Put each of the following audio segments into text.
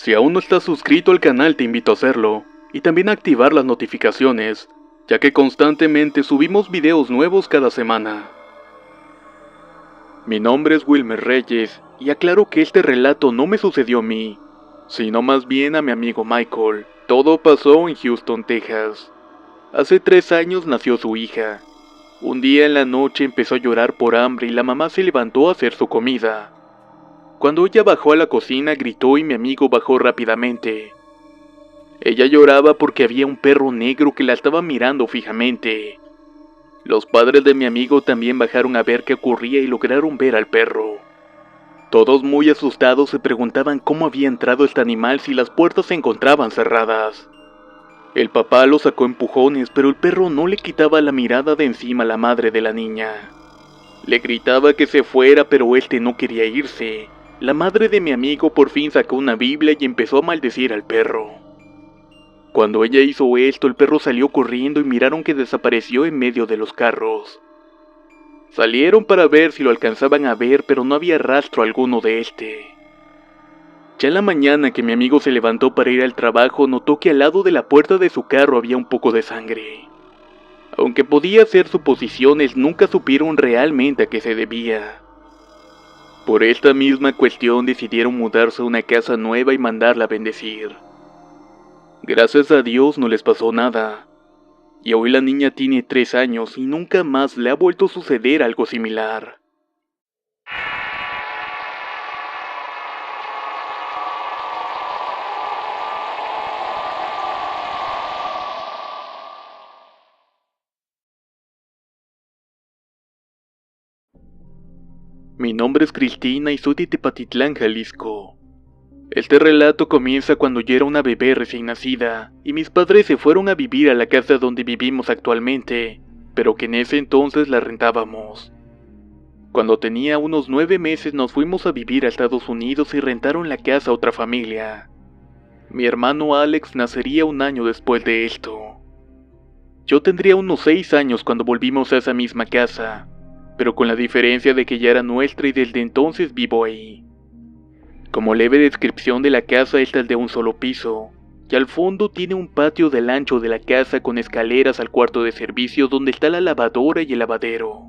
Si aún no estás suscrito al canal te invito a hacerlo, y también a activar las notificaciones, ya que constantemente subimos videos nuevos cada semana. Mi nombre es Wilmer Reyes, y aclaro que este relato no me sucedió a mí, sino más bien a mi amigo Michael. Todo pasó en Houston, Texas. Hace 3 años nació su hija. Un día en la noche empezó a llorar por hambre y la mamá se levantó a hacer su comida. Cuando ella bajó a la cocina gritó y mi amigo bajó rápidamente. Ella lloraba porque había un perro negro que la estaba mirando fijamente. Los padres de mi amigo también bajaron a ver qué ocurría y lograron ver al perro. Todos muy asustados se preguntaban cómo había entrado este animal si las puertas se encontraban cerradas. El papá lo sacó a empujones, pero el perro no le quitaba la mirada de encima a la madre de la niña. Le gritaba que se fuera, pero este no quería irse. La madre de mi amigo por fin sacó una Biblia y empezó a maldecir al perro. Cuando ella hizo esto, el perro salió corriendo y miraron que desapareció en medio de los carros. Salieron para ver si lo alcanzaban a ver, pero no había rastro alguno de este. Ya en la mañana que mi amigo se levantó para ir al trabajo, notó que al lado de la puerta de su carro había un poco de sangre. Aunque podía hacer suposiciones, nunca supieron realmente a qué se debía. Por esta misma cuestión decidieron mudarse a una casa nueva y mandarla a bendecir. Gracias a Dios no les pasó nada. Y hoy la niña tiene 3 años y nunca más le ha vuelto a suceder algo similar. Mi nombre es Cristina y soy de Tepatitlán, Jalisco. Este relato comienza cuando yo era una bebé recién nacida, y mis padres se fueron a vivir a la casa donde vivimos actualmente, pero que en ese entonces la rentábamos. Cuando tenía unos 9 meses nos fuimos a vivir a Estados Unidos y rentaron la casa a otra familia. Mi hermano Alex nacería un año después de esto. Yo tendría unos 6 años cuando volvimos a esa misma casa, pero con la diferencia de que ya era nuestra y desde entonces vivo ahí. Como leve descripción de la casa, esta es de un solo piso, y al fondo tiene un patio del ancho de la casa con escaleras al cuarto de servicio donde está la lavadora y el lavadero.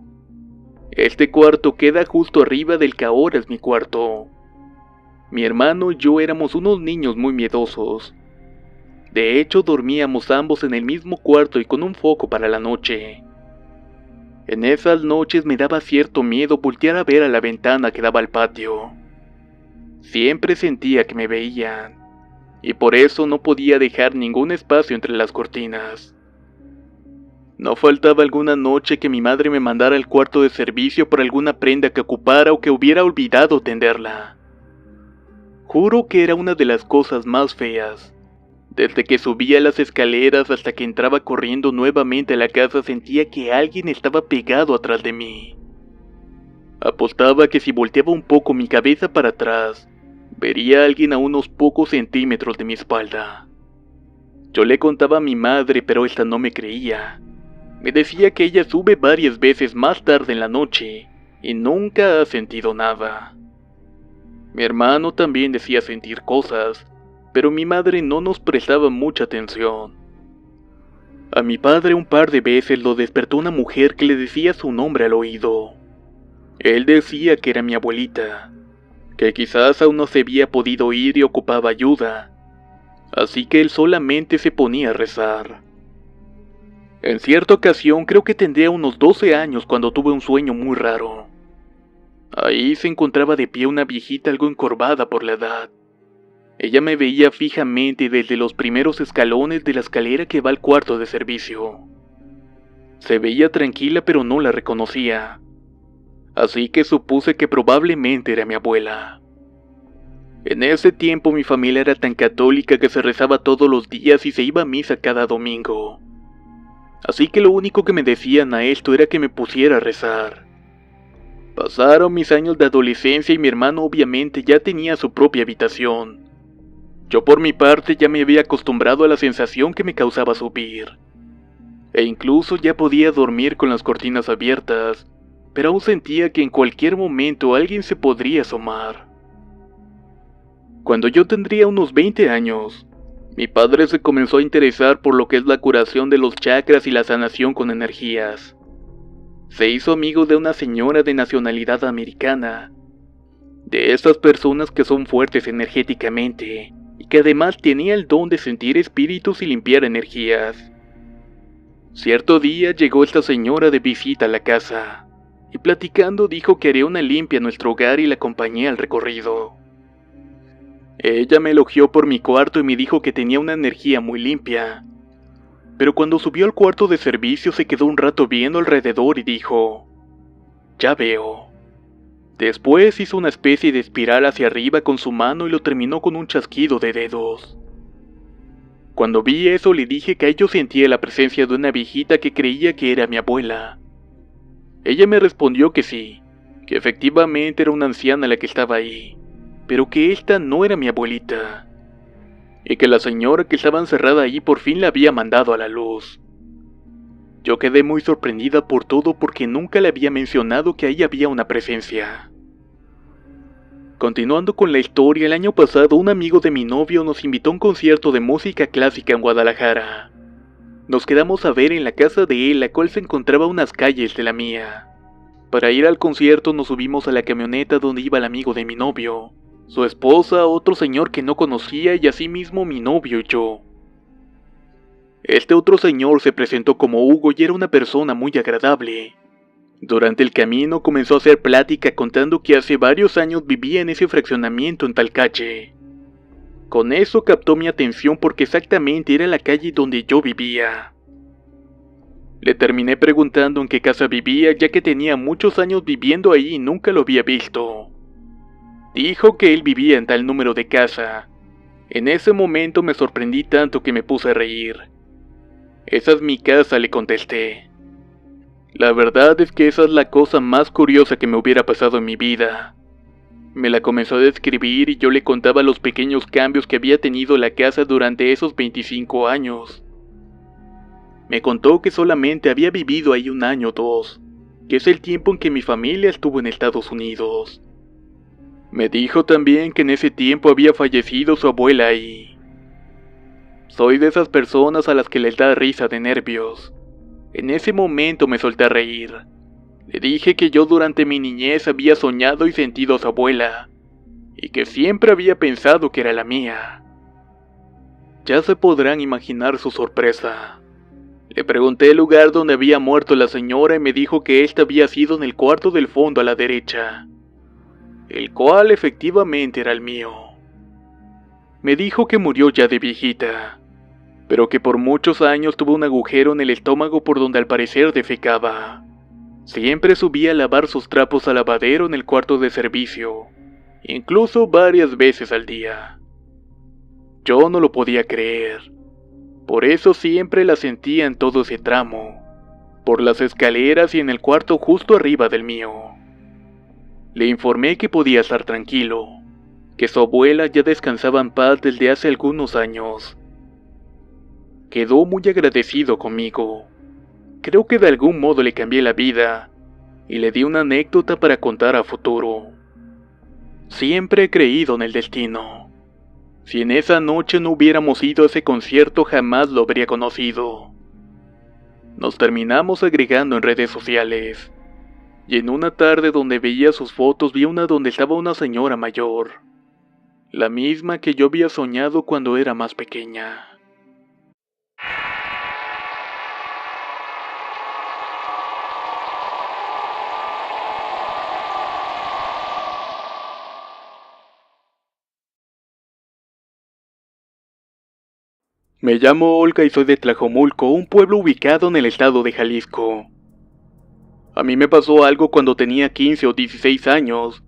Este cuarto queda justo arriba del que ahora es mi cuarto. Mi hermano y yo éramos unos niños muy miedosos. De hecho, dormíamos ambos en el mismo cuarto y con un foco para la noche. En esas noches me daba cierto miedo voltear a ver a la ventana que daba al patio. Siempre sentía que me veían, y por eso no podía dejar ningún espacio entre las cortinas. No faltaba alguna noche que mi madre me mandara al cuarto de servicio por alguna prenda que ocupara o que hubiera olvidado tenderla. Juro que era una de las cosas más feas. Desde que subía las escaleras hasta que entraba corriendo nuevamente a la casa sentía que alguien estaba pegado atrás de mí. Apostaba que si volteaba un poco mi cabeza para atrás, vería a alguien a unos pocos centímetros de mi espalda. Yo le contaba a mi madre, pero esta no me creía. Me decía que ella sube varias veces más tarde en la noche y nunca ha sentido nada. Mi hermano también decía sentir cosas, pero mi madre no nos prestaba mucha atención. A mi padre un par de veces lo despertó una mujer que le decía su nombre al oído. Él decía que era mi abuelita, que quizás aún no se había podido ir y ocupaba ayuda, así que él solamente se ponía a rezar. En cierta ocasión creo que tendría unos 12 años cuando tuve un sueño muy raro. Ahí se encontraba de pie una viejita algo encorvada por la edad. Ella me veía fijamente desde los primeros escalones de la escalera que va al cuarto de servicio. Se veía tranquila pero no la reconocía, así que supuse que probablemente era mi abuela. En ese tiempo mi familia era tan católica que se rezaba todos los días y se iba a misa cada domingo. Así que lo único que me decían a esto era que me pusiera a rezar. Pasaron mis años de adolescencia y mi hermano obviamente ya tenía su propia habitación. Yo por mi parte ya me había acostumbrado a la sensación que me causaba subir. E incluso ya podía dormir con las cortinas abiertas, pero aún sentía que en cualquier momento alguien se podría asomar. Cuando yo tendría unos 20 años, mi padre se comenzó a interesar por lo que es la curación de los chakras y la sanación con energías. Se hizo amigo de una señora de nacionalidad americana, de esas personas que son fuertes energéticamente y que además tenía el don de sentir espíritus y limpiar energías. Cierto día llegó esta señora de visita a la casa y platicando dijo que haría una limpia a nuestro hogar y la acompañé al recorrido. Ella me elogió por mi cuarto y me dijo que tenía una energía muy limpia. Pero cuando subió al cuarto de servicio se quedó un rato viendo alrededor y dijo: "Ya veo". Después hizo una especie de espiral hacia arriba con su mano y lo terminó con un chasquido de dedos. Cuando vi eso le dije que yo sentía la presencia de una viejita que creía que era mi abuela. Ella me respondió que sí, que efectivamente era una anciana la que estaba ahí, pero que esta no era mi abuelita, y que la señora que estaba encerrada ahí por fin la había mandado a la luz. Yo quedé muy sorprendida por todo porque nunca le había mencionado que ahí había una presencia. Continuando con la historia, el año pasado un amigo de mi novio nos invitó a un concierto de música clásica en Guadalajara. Nos quedamos a ver en la casa de él, la cual se encontraba a unas calles de la mía. Para ir al concierto nos subimos a la camioneta donde iba el amigo de mi novio, su esposa, otro señor que no conocía y asimismo mi novio y yo. Este otro señor se presentó como Hugo y era una persona muy agradable. Durante el camino comenzó a hacer plática contando que hace varios años vivía en ese fraccionamiento en tal calle. Con eso captó mi atención porque exactamente era la calle donde yo vivía. Le terminé preguntando en qué casa vivía ya que tenía muchos años viviendo ahí y nunca lo había visto. Dijo que él vivía en tal número de casa. En ese momento me sorprendí tanto que me puse a reír. "Esa es mi casa", le contesté. La verdad es que esa es la cosa más curiosa que me hubiera pasado en mi vida. Me la comenzó a describir y yo le contaba los pequeños cambios que había tenido la casa durante esos 25 años. Me contó que solamente había vivido ahí un año o dos, que es el tiempo en que mi familia estuvo en Estados Unidos. Me dijo también que en ese tiempo había fallecido su abuela ahí. Soy de esas personas a las que les da risa de nervios. En ese momento me solté a reír. Le dije que yo durante mi niñez había soñado y sentido a su abuela, y que siempre había pensado que era la mía. Ya se podrán imaginar su sorpresa. Le pregunté el lugar donde había muerto la señora y me dijo que esta había sido en el cuarto del fondo a la derecha, el cual efectivamente era el mío. Me dijo que murió ya de viejita, pero que por muchos años tuvo un agujero en el estómago por donde al parecer defecaba. Siempre subía a lavar sus trapos al lavadero en el cuarto de servicio, incluso varias veces al día. Yo no lo podía creer. Por eso siempre la sentía en todo ese tramo, por las escaleras y en el cuarto justo arriba del mío. Le informé que podía estar tranquilo, que su abuela ya descansaba en paz desde hace algunos años. Quedó muy agradecido conmigo. Creo que de algún modo le cambié la vida y le di una anécdota para contar a futuro. Siempre he creído en el destino. Si en esa noche no hubiéramos ido a ese concierto jamás lo habría conocido. Nos terminamos agregando en redes sociales. Y en una tarde donde veía sus fotos vi una donde estaba una señora mayor. La misma que yo había soñado cuando era más pequeña. Me llamo Olga y soy de Tlajomulco, un pueblo ubicado en el estado de Jalisco. A mí me pasó algo cuando tenía 15 o 16 años,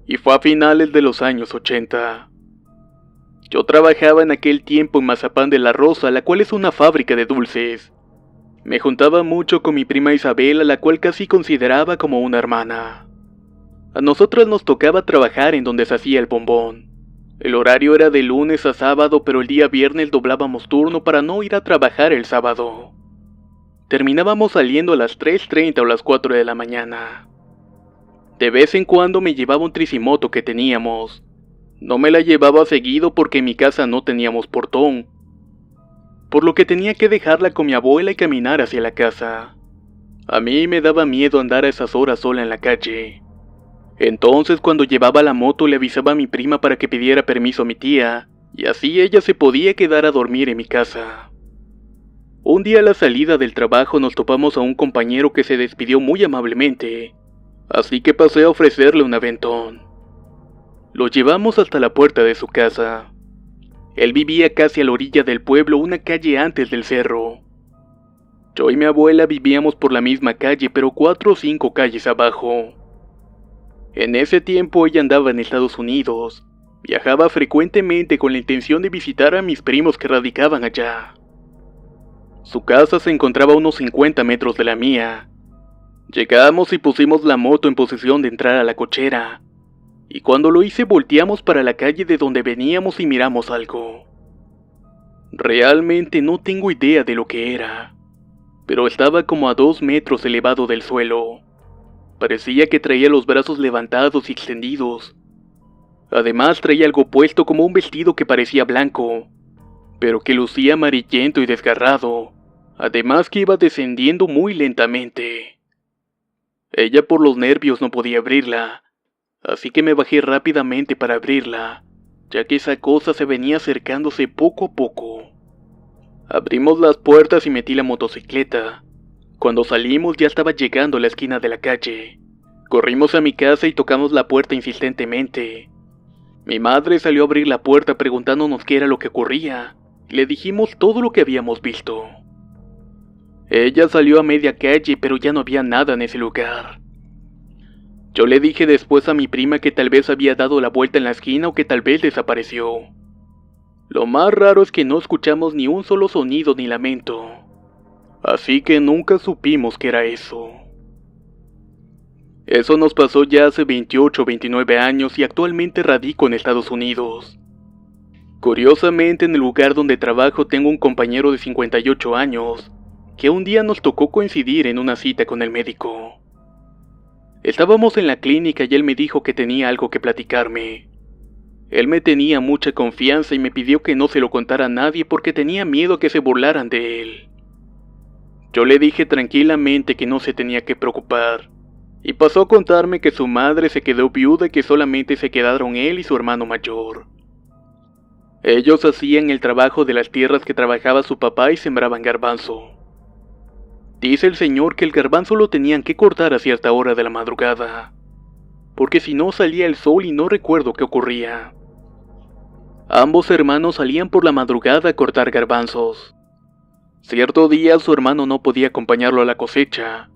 y fue a finales de los años 80. Yo trabajaba en aquel tiempo en Mazapán de la Rosa, la cual es una fábrica de dulces. Me juntaba mucho con mi prima Isabel, a la cual casi consideraba como una hermana. A nosotras nos tocaba trabajar en donde se hacía el bombón. El horario era de lunes a sábado, pero el día viernes doblábamos turno para no ir a trabajar el sábado. Terminábamos saliendo a las 3:30 o las 4 de la mañana. De vez en cuando me llevaba un tricimoto que teníamos. No me la llevaba seguido porque en mi casa no teníamos portón, por lo que tenía que dejarla con mi abuela y caminar hacia la casa. A mí me daba miedo andar a esas horas sola en la calle. Entonces cuando llevaba la moto le avisaba a mi prima para que pidiera permiso a mi tía, y así ella se podía quedar a dormir en mi casa. Un día a la salida del trabajo nos topamos a un compañero que se despidió muy amablemente, así que pasé a ofrecerle un aventón. Lo llevamos hasta la puerta de su casa. Él vivía casi a la orilla del pueblo, una calle antes del cerro. Yo y mi abuela vivíamos por la misma calle, pero 4 o 5 calles abajo. En ese tiempo ella andaba en Estados Unidos. Viajaba frecuentemente con la intención de visitar a mis primos que radicaban allá. Su casa se encontraba a unos 50 metros de la mía. Llegamos y pusimos la moto en posición de entrar a la cochera. Y cuando lo hice volteamos para la calle de donde veníamos y miramos algo. Realmente no tengo idea de lo que era, pero estaba como a 2 metros elevado del suelo. Parecía que traía los brazos levantados y extendidos. Además traía algo puesto como un vestido que parecía blanco, pero que lucía amarillento y desgarrado. Además que iba descendiendo muy lentamente. Ella por los nervios no podía abrirla, así que me bajé rápidamente para abrirla, ya que esa cosa se venía acercándose poco a poco. Abrimos las puertas y metí la motocicleta. Cuando salimos ya estaba llegando a la esquina de la calle. Corrimos a mi casa y tocamos la puerta insistentemente. Mi madre salió a abrir la puerta preguntándonos qué era lo que ocurría. Le dijimos todo lo que habíamos visto. Ella salió a media calle, pero ya no había nada en ese lugar. Yo le dije después a mi prima que tal vez había dado la vuelta en la esquina o que tal vez desapareció. Lo más raro es que no escuchamos ni un solo sonido ni lamento. Así que nunca supimos qué era eso. Eso nos pasó ya hace 28 o 29 años y actualmente radico en Estados Unidos. Curiosamente, en el lugar donde trabajo tengo un compañero de 58 años, que un día nos tocó coincidir en una cita con el médico. Estábamos en la clínica y él me dijo que tenía algo que platicarme. Él me tenía mucha confianza y me pidió que no se lo contara a nadie porque tenía miedo a que se burlaran de él. Yo le dije tranquilamente que no se tenía que preocupar, y pasó a contarme que su madre se quedó viuda y que solamente se quedaron él y su hermano mayor. Ellos hacían el trabajo de las tierras que trabajaba su papá y sembraban garbanzo. Dice el señor que el garbanzo lo tenían que cortar a cierta hora de la madrugada, porque si no salía el sol y no recuerdo qué ocurría. Ambos hermanos salían por la madrugada a cortar garbanzos. Cierto día su hermano no podía acompañarlo a la cosecha,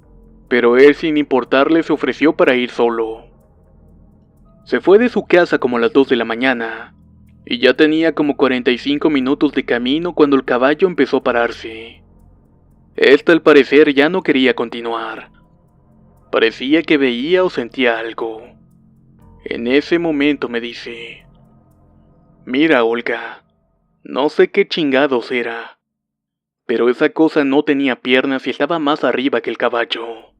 pero él sin importarle se ofreció para ir solo. Se fue de su casa como a las 2 de la mañana, y ya tenía como 45 minutos de camino cuando el caballo empezó a pararse. Este al parecer ya no quería continuar. Parecía que veía o sentía algo. En ese momento me dice: «Mira, Olga, no sé qué chingados era, pero esa cosa no tenía piernas y estaba más arriba que el caballo.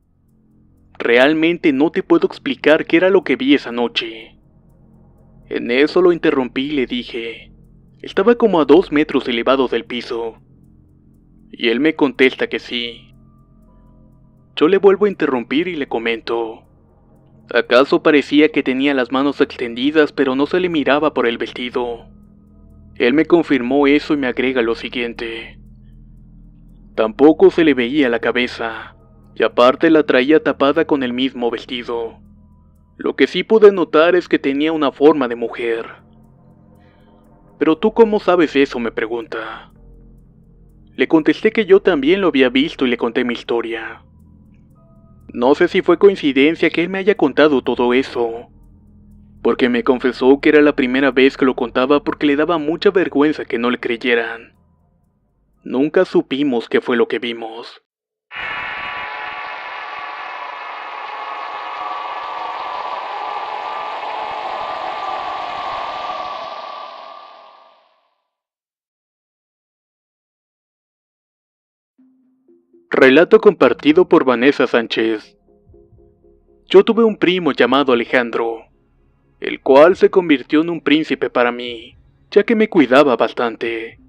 Realmente no te puedo explicar qué era lo que vi esa noche». En eso lo interrumpí y le dije: «Estaba como a 2 metros elevado del piso». Y él me contesta que sí. Yo le vuelvo a interrumpir y le comento: «¿Acaso parecía que tenía las manos extendidas pero no se le miraba por el vestido?» Él me confirmó eso y me agrega lo siguiente: «Tampoco se le veía la cabeza, y aparte la traía tapada con el mismo vestido. Lo que sí pude notar es que tenía una forma de mujer». «¿Pero tú cómo sabes eso?», me pregunta. Le contesté que yo también lo había visto y le conté mi historia. No sé si fue coincidencia que él me haya contado todo eso, porque me confesó que era la primera vez que lo contaba porque le daba mucha vergüenza que no le creyeran. Nunca supimos qué fue lo que vimos. Relato compartido por Vanessa Sánchez. Yo tuve un primo llamado Alejandro. el cual se convirtió en un príncipe para mí, ya que me cuidaba bastante.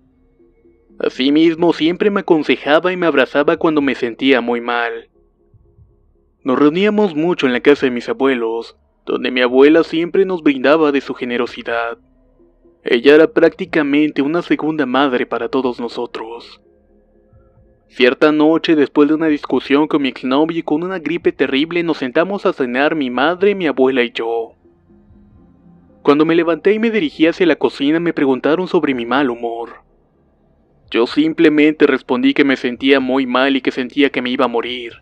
Asimismo, siempre me aconsejaba y me abrazaba cuando me sentía muy mal. Nos reuníamos mucho en la casa de mis abuelos, donde mi abuela siempre nos brindaba de su generosidad. Ella era prácticamente una segunda madre para todos nosotros. Cierta noche, después de una discusión con mi exnovio y con una gripe terrible, nos sentamos a cenar mi madre, mi abuela y yo. Cuando me levanté y me dirigí hacia la cocina, me preguntaron sobre mi mal humor. Yo simplemente respondí que me sentía muy mal y que sentía que me iba a morir.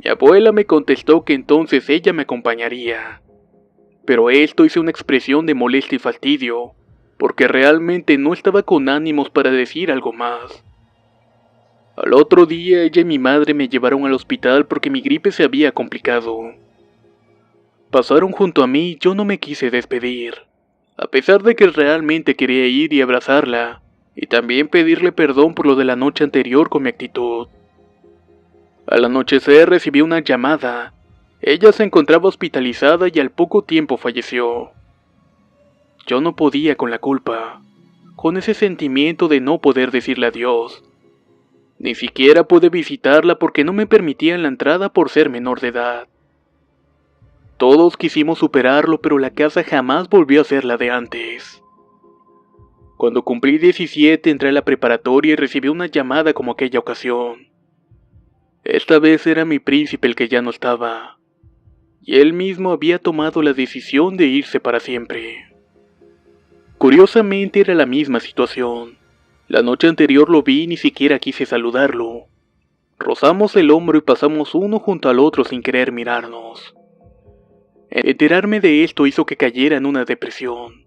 Mi abuela me contestó que entonces ella me acompañaría. Pero esto hizo una expresión de molestia y fastidio, porque realmente no estaba con ánimos para decir algo más. Al otro día, ella y mi madre me llevaron al hospital porque mi gripe se había complicado. Pasaron junto a mí y yo no me quise despedir, a pesar de que realmente quería ir y abrazarla, y también pedirle perdón por lo de la noche anterior con mi actitud. Al anochecer recibí una llamada. Ella se encontraba hospitalizada y al poco tiempo falleció. Yo no podía con la culpa, con ese sentimiento de no poder decirle adiós. Ni siquiera pude visitarla porque no me permitían la entrada por ser menor de edad. Todos quisimos superarlo, pero la casa jamás volvió a ser la de antes. Cuando cumplí 17 entré a la preparatoria y recibí una llamada como aquella ocasión. Esta vez era mi príncipe el que ya no estaba, y él mismo había tomado la decisión de irse para siempre. Curiosamente era la misma situación. La noche anterior lo vi y ni siquiera quise saludarlo. Rozamos el hombro y pasamos uno junto al otro sin querer mirarnos. Enterarme de esto hizo que cayera en una depresión,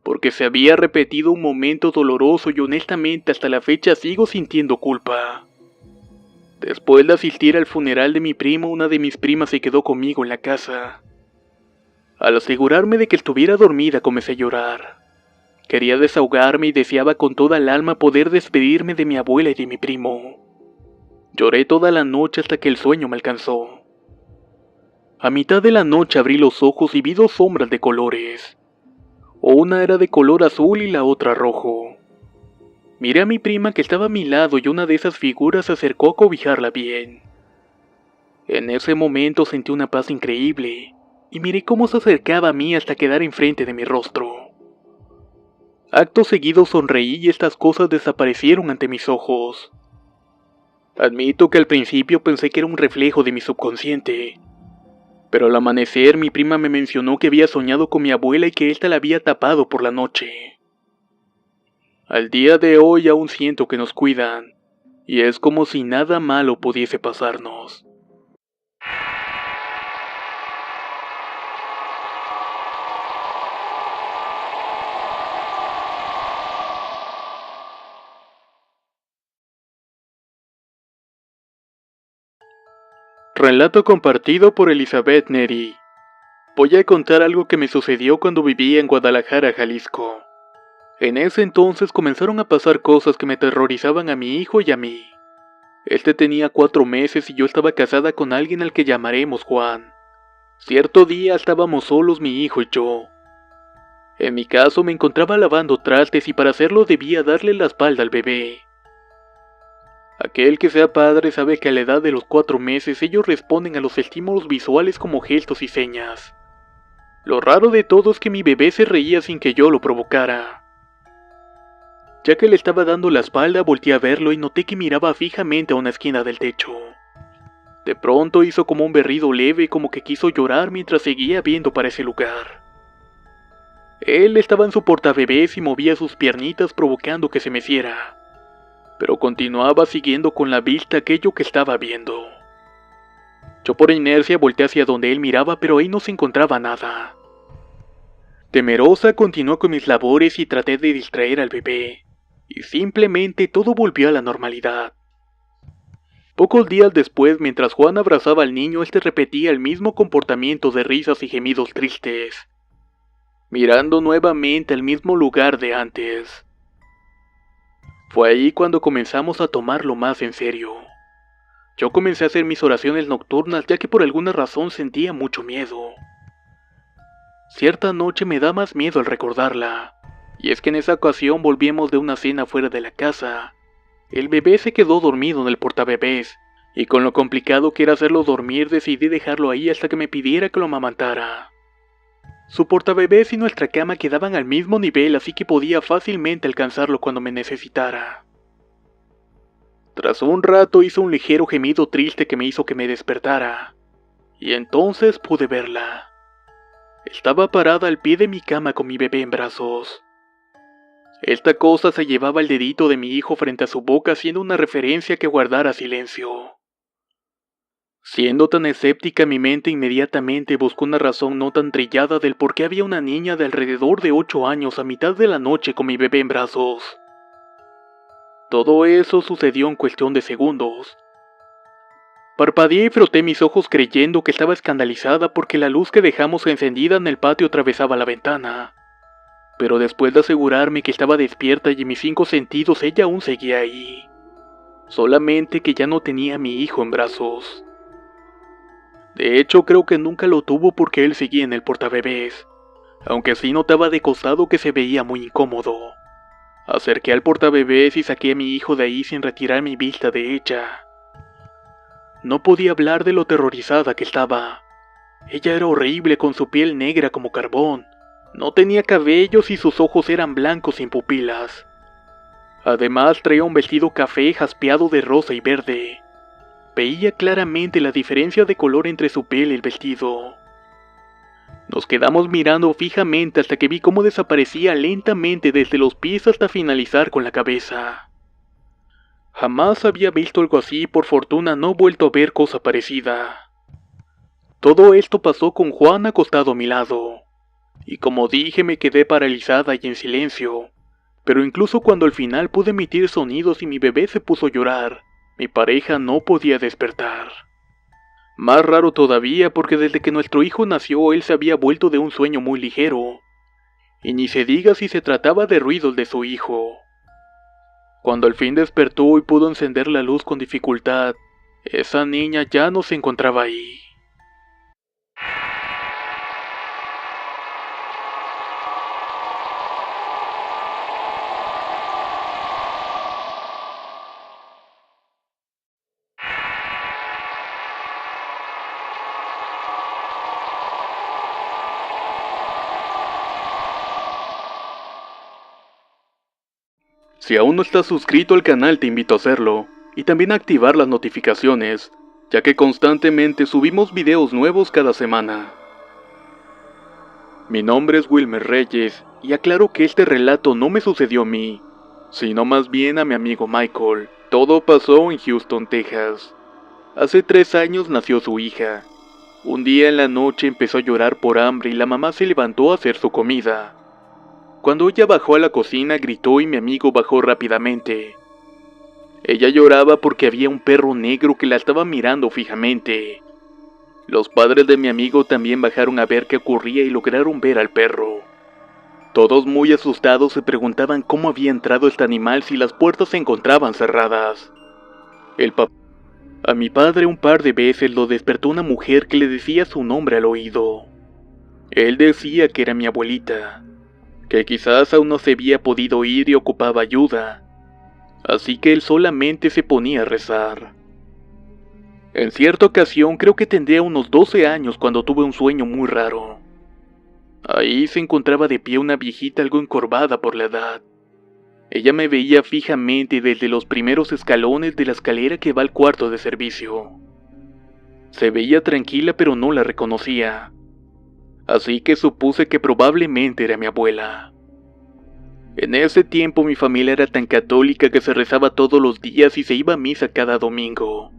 porque se había repetido un momento doloroso y honestamente hasta la fecha sigo sintiendo culpa. Después de asistir al funeral de mi primo, una de mis primas se quedó conmigo en la casa. Al asegurarme de que estuviera dormida comencé a llorar. Quería desahogarme y deseaba con toda el alma poder despedirme de mi abuela y de mi primo. Lloré toda la noche hasta que el sueño me alcanzó. A mitad de la noche abrí los ojos y vi dos sombras de colores. Una era de color azul y la otra rojo. Miré a mi prima que estaba a mi lado y una de esas figuras se acercó a cobijarla bien. En ese momento sentí una paz increíble y miré cómo se acercaba a mí hasta quedar enfrente de mi rostro. Acto seguido sonreí y estas cosas desaparecieron ante mis ojos. Admito que al principio pensé que era un reflejo de mi subconsciente, pero al amanecer mi prima me mencionó que había soñado con mi abuela y que ésta la había tapado por la noche. Al día de hoy aún siento que nos cuidan, y es como si nada malo pudiese pasarnos. Relato compartido por Elizabeth Neri. Voy a contar algo que me sucedió cuando vivía en Guadalajara, Jalisco. En ese entonces comenzaron a pasar cosas que me aterrorizaban a mi hijo y a mí. Este tenía 4 meses y yo estaba casada con alguien al que llamaremos Juan. Cierto día estábamos solos mi hijo y yo. En mi caso me encontraba lavando trastes y para hacerlo debía darle la espalda al bebé. Aquel que sea padre sabe que a la edad de los 4 meses ellos responden a los estímulos visuales como gestos y señas. Lo raro de todo es que mi bebé se reía sin que yo lo provocara. Ya que le estaba dando la espalda, volteé a verlo y noté que miraba fijamente a una esquina del techo. De pronto hizo como un berrido leve, como que quiso llorar mientras seguía viendo para ese lugar. Él estaba en su portabebés y movía sus piernitas provocando que se meciera, pero continuaba siguiendo con la vista aquello que estaba viendo. Yo por inercia volteé hacia donde él miraba, pero ahí no se encontraba nada. Temerosa continuó con mis labores y traté de distraer al bebé, y simplemente todo volvió a la normalidad. Pocos días después, mientras Juan abrazaba al niño, este repetía el mismo comportamiento de risas y gemidos tristes, mirando nuevamente al mismo lugar de antes. Fue ahí cuando comenzamos a tomarlo más en serio. Yo comencé a hacer mis oraciones nocturnas ya que por alguna razón sentía mucho miedo. Cierta noche me da más miedo al recordarla, y es que en esa ocasión volvíamos de una cena fuera de la casa. El bebé se quedó dormido en el portabebés, y con lo complicado que era hacerlo dormir decidí dejarlo ahí hasta que me pidiera que lo amamantara. Su portabebés y nuestra cama quedaban al mismo nivel, así que podía fácilmente alcanzarlo cuando me necesitara. Tras un rato hizo un ligero gemido triste que me hizo que me despertara, y entonces pude verla. Estaba parada al pie de mi cama con mi bebé en brazos. Esta cosa se llevaba el dedito de mi hijo frente a su boca haciendo una referencia que guardara silencio. Siendo tan escéptica, mi mente inmediatamente buscó una razón no tan trillada del por qué había una niña de alrededor de 8 años a mitad de la noche con mi bebé en brazos. Todo eso sucedió en cuestión de segundos. Parpadeé y froté mis ojos creyendo que estaba escandalizada porque la luz que dejamos encendida en el patio atravesaba la ventana. Pero después de asegurarme que estaba despierta y en mis 5 sentidos ella aún seguía ahí. Solamente que ya no tenía a mi hijo en brazos. De hecho, creo que nunca lo tuvo porque él seguía en el portabebés, aunque sí notaba de costado que se veía muy incómodo. Acerqué al portabebés y saqué a mi hijo de ahí sin retirar mi vista de ella. No podía hablar de lo aterrorizada que estaba. Ella era horrible con su piel negra como carbón. No tenía cabellos y sus ojos eran blancos sin pupilas. Además traía un vestido café jaspeado de rosa y verde. Veía claramente la diferencia de color entre su piel y el vestido. Nos quedamos mirando fijamente hasta que vi cómo desaparecía lentamente desde los pies hasta finalizar con la cabeza. Jamás había visto algo así y por fortuna no he vuelto a ver cosa parecida. Todo esto pasó con Juan acostado a mi lado. Y como dije me quedé paralizada y en silencio. Pero incluso cuando al final pude emitir sonidos y mi bebé se puso a llorar, mi pareja no podía despertar. Más raro todavía porque desde que nuestro hijo nació él se había vuelto de un sueño muy ligero. Y ni se diga si se trataba de ruidos de su hijo. Cuando al fin despertó y pudo encender la luz con dificultad, esa niña ya no se encontraba ahí. Si aún no estás suscrito al canal te invito a hacerlo, y también a activar las notificaciones, ya que constantemente subimos videos nuevos cada semana. Mi nombre es Wilmer Reyes, y aclaro que este relato no me sucedió a mí, sino más bien a mi amigo Michael. Todo pasó en Houston, Texas. Hace 3 años nació su hija. Un día en la noche empezó a llorar por hambre y la mamá se levantó a hacer su comida. Cuando ella bajó a la cocina gritó y mi amigo bajó rápidamente. Ella lloraba porque había un perro negro que la estaba mirando fijamente. Los padres de mi amigo también bajaron a ver qué ocurría y lograron ver al perro. Todos muy asustados se preguntaban cómo había entrado este animal si las puertas se encontraban cerradas. A mi padre un par de veces lo despertó una mujer que le decía su nombre al oído. Él decía que era mi abuelita, que quizás aún no se había podido ir y ocupaba ayuda, así que él solamente se ponía a rezar. En cierta ocasión creo que tendría unos 12 años cuando tuve un sueño muy raro. Ahí se encontraba de pie una viejita algo encorvada por la edad. Ella me veía fijamente desde los primeros escalones de la escalera que va al cuarto de servicio. Se veía tranquila pero no la reconocía. Así que supuse que probablemente era mi abuela. En ese tiempo mi familia era tan católica que se rezaba todos los días y se iba a misa cada domingo.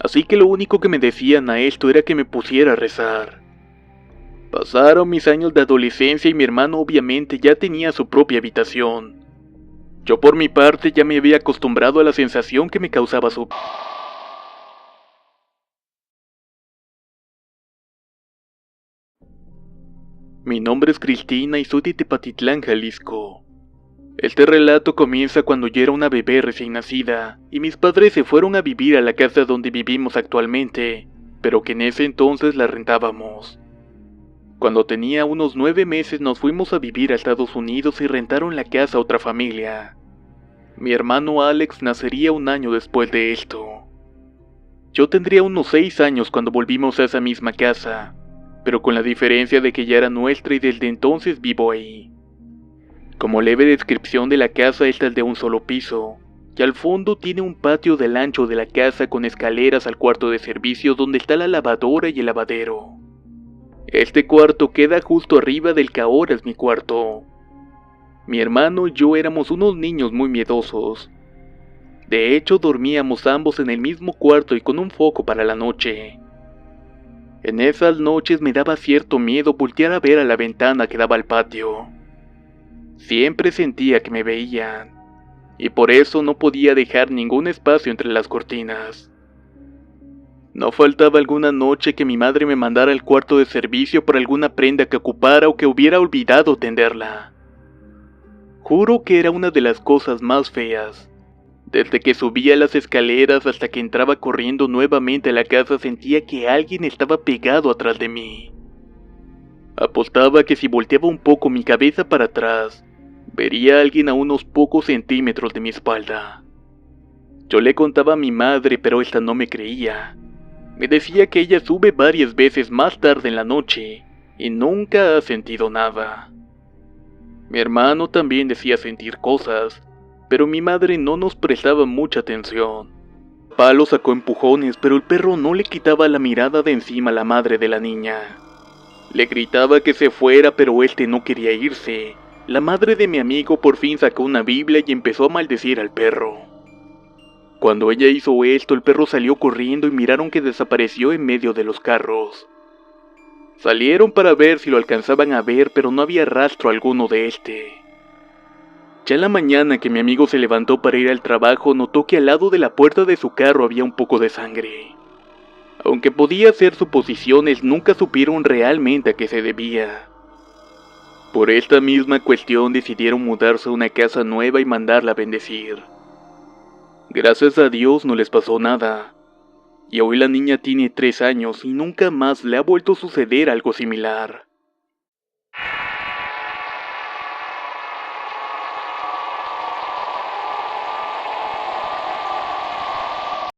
Así que lo único que me decían a esto era que me pusiera a rezar. Pasaron mis años de adolescencia y mi hermano obviamente ya tenía su propia habitación. Yo por mi parte ya me había acostumbrado a la sensación que me causaba su... Mi nombre es Cristina y soy de Tepatitlán, Jalisco. Este relato comienza cuando yo era una bebé recién nacida, y mis padres se fueron a vivir a la casa donde vivimos actualmente, pero que en ese entonces la rentábamos. Cuando tenía unos 9 meses nos fuimos a vivir a Estados Unidos y rentaron la casa a otra familia. Mi hermano Alex nacería un año después de esto. Yo tendría unos 6 años cuando volvimos a esa misma casa, pero con la diferencia de que ya era nuestra y desde entonces vivo ahí. Como leve descripción de la casa, esta es de un solo piso, y al fondo tiene un patio del ancho de la casa con escaleras al cuarto de servicio donde está la lavadora y el lavadero. Este cuarto queda justo arriba del que ahora es mi cuarto. Mi hermano y yo éramos unos niños muy miedosos. De hecho, dormíamos ambos en el mismo cuarto y con un foco para la noche. En esas noches me daba cierto miedo voltear a ver a la ventana que daba al patio. Siempre sentía que me veían, y por eso no podía dejar ningún espacio entre las cortinas. No faltaba alguna noche que mi madre me mandara al cuarto de servicio por alguna prenda que ocupara o que hubiera olvidado tenderla. Juro que era una de las cosas más feas. Desde que subía las escaleras hasta que entraba corriendo nuevamente a la casa sentía que alguien estaba pegado atrás de mí. Apostaba que si volteaba un poco mi cabeza para atrás, vería a alguien a unos pocos centímetros de mi espalda. Yo le contaba a mi madre, pero esta no me creía. Me decía que ella sube varias veces más tarde en la noche y nunca ha sentido nada. Mi hermano también decía sentir cosas, pero mi madre no nos prestaba mucha atención. Palo sacó empujones, pero el perro no le quitaba la mirada de encima a la madre de la niña. Le gritaba que se fuera, pero este no quería irse. La madre de mi amigo por fin sacó una Biblia y empezó a maldecir al perro. Cuando ella hizo esto, el perro salió corriendo y miraron que desapareció en medio de los carros. Salieron para ver si lo alcanzaban a ver, pero no había rastro alguno de este. Ya en la mañana que mi amigo se levantó para ir al trabajo, notó que al lado de la puerta de su carro había un poco de sangre. Aunque podía hacer suposiciones, nunca supieron realmente a qué se debía. Por esta misma cuestión decidieron mudarse a una casa nueva y mandarla a bendecir. Gracias a Dios no les pasó nada, y hoy la niña tiene 3 años y nunca más le ha vuelto a suceder algo similar.